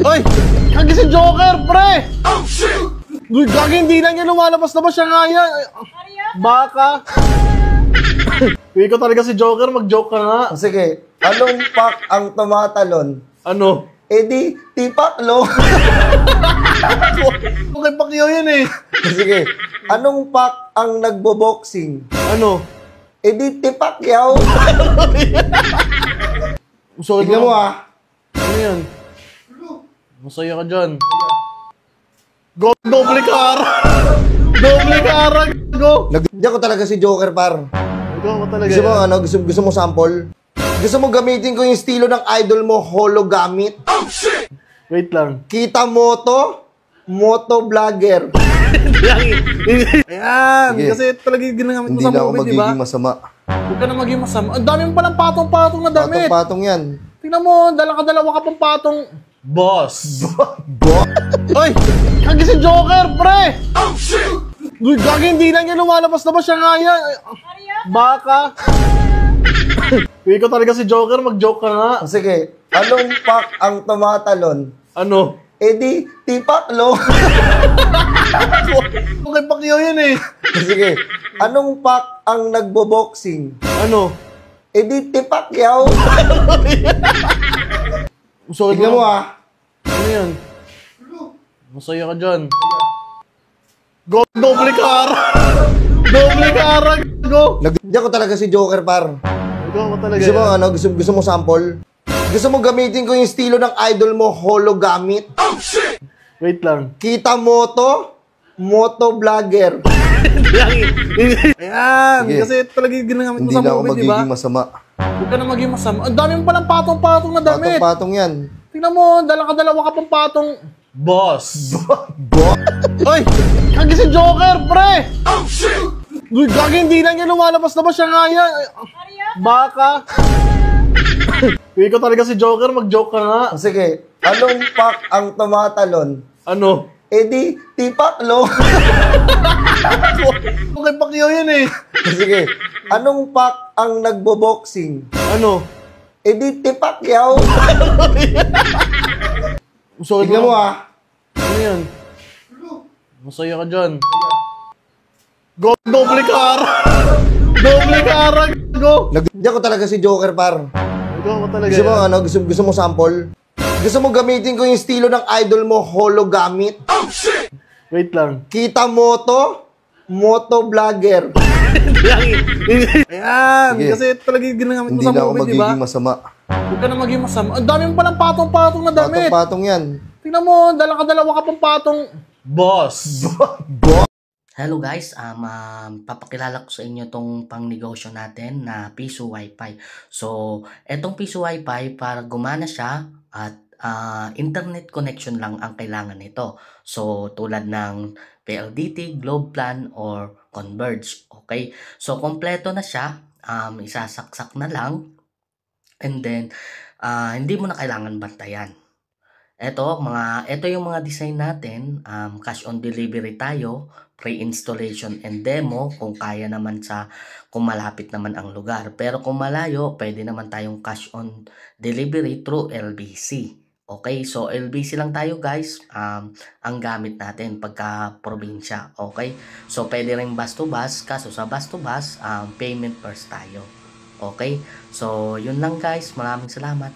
Oy! Kagi si Joker, pre! Oh, shit! Uy, gagi, hindi na niya lumalabas na ba siya nga yan? Baka. Uy, ikaw talaga si Joker, mag-joke ka nga. Sige, anong pak ang tumatalon? Ano? Eh di, tipaklo. Okay, Pacquiao yan eh. Sige, anong pak ang nagbo-boxing? Ano? Eh di, tipakyaw. Sorry Tignan mo ah. Ano yan? Masaya ka dyan. Go, doble kara! Doble kara! Go! Hindi ako talaga si Joker, par. Ikaw mo talaga Gusto mo, yan. ano, gusto mo sample? Gusto mo gamitin ko yung estilo ng idol mo, hologamit? Oh, shit! Wait lang. Kita moto? Moto vlogger. Ayan! Sige. Kasi talaga yung ginagamit mo Hindi sa na ako movie, di ba? magiging masama. Huwag ka na maging masama. Ang dami mo palang patong-patong na damit. Patong-patong yan. Tingnan mo, dalawa ka pang patong. Boss! Bo? Oy! Kagi si Joker, pre! Oh, shit! Uy, gagi, hindi na niya lumalabas na ba siya nga yan? Baka. Uy, ikaw talaga si Joker, mag-joke ka nga. Sige, anong pak ang tumatalon? Ano? Eh di, tipaklo. Okay, Pacquiao yan eh. Sige, anong pak ang nagbo-boxing? Ano? Eh di, tipakyaw. Sorry Tignan mo ah. Ano yan? Masaya ka dyan. Go, doble kara! Doble kara! Go! Hindi ako talaga si Joker, par. Ikaw mo talaga Gusto mo, yan. ano, gusto mo sample? Gusto mo gamitin ko yung estilo ng idol mo, hologamit? Oh, shit! Wait lang. Kita moto? Moto vlogger. Ayan! Sige. Kasi talaga yung ginagamit mo Hindi sa na ako movie, di ba? magiging masama. Huwag ka na maging masama. Ang dami mo palang patong-patong na damit. Patong-patong yan. Tingnan mo, dalawa ka pang patong. Boss! Bo? Oy! Kagi si Joker, pre! Oh, shit! Uy, gagi, hindi na niya lumalabas na ba siya nga yan? Baka. Uy, ikaw talaga si Joker, mag-joke ka nga. Sige, anong pak ang tumatalon? Ano? Eh di, tipaklo. Okay, Pacquiao yan eh. Sige, anong pak ang nagbo-boxing? Ano? Eh di, tipakyaw. Sorry Tignan mo ah. Ano yan? Masaya ka dyan. Go, doble kara! Doble kara! Go! Hindi ako talaga si Joker, par. Ikaw mo talaga Gusto mo, yan. ano, gusto mo sample? Gusto mo gamitin ko yung estilo ng idol mo, hologamit? Oh, shit! Wait lang. Kita moto? Moto vlogger. Ayan! Sige. Kasi talaga yung ginagamit mo Hindi sa na ako movie, di ba? magiging masama. Huwag ka na maging masama. Ang dami mo palang patong-patong na damit. Patong-patong yan. Tingnan mo, dalawa ka pang patong. Boss! Bo? Hello guys, papakilala ko sa inyo tong pangnegosyo natin na Piso Wi-Fi. So, etong Piso Wi-Fi, para gumana siya at internet connection lang ang kailangan nito. So, tulad ng PLDT, Globe Plan, or Converge. Okay? So, kompleto na siya. Isasaksak na lang. And then, hindi mo na kailangan bantayan. Ito yung mga design natin, cash on delivery tayo, pre-installation and demo kung kaya naman kung malapit naman ang lugar. Pero kung malayo, pwede naman tayong cash on delivery through LBC. Okay, so LBC lang tayo guys, ang gamit natin pagka probinsya. Okay, so pwede rin bus to bus, kaso sa bus to bus, payment first tayo. Okay, so yun lang guys, maraming salamat.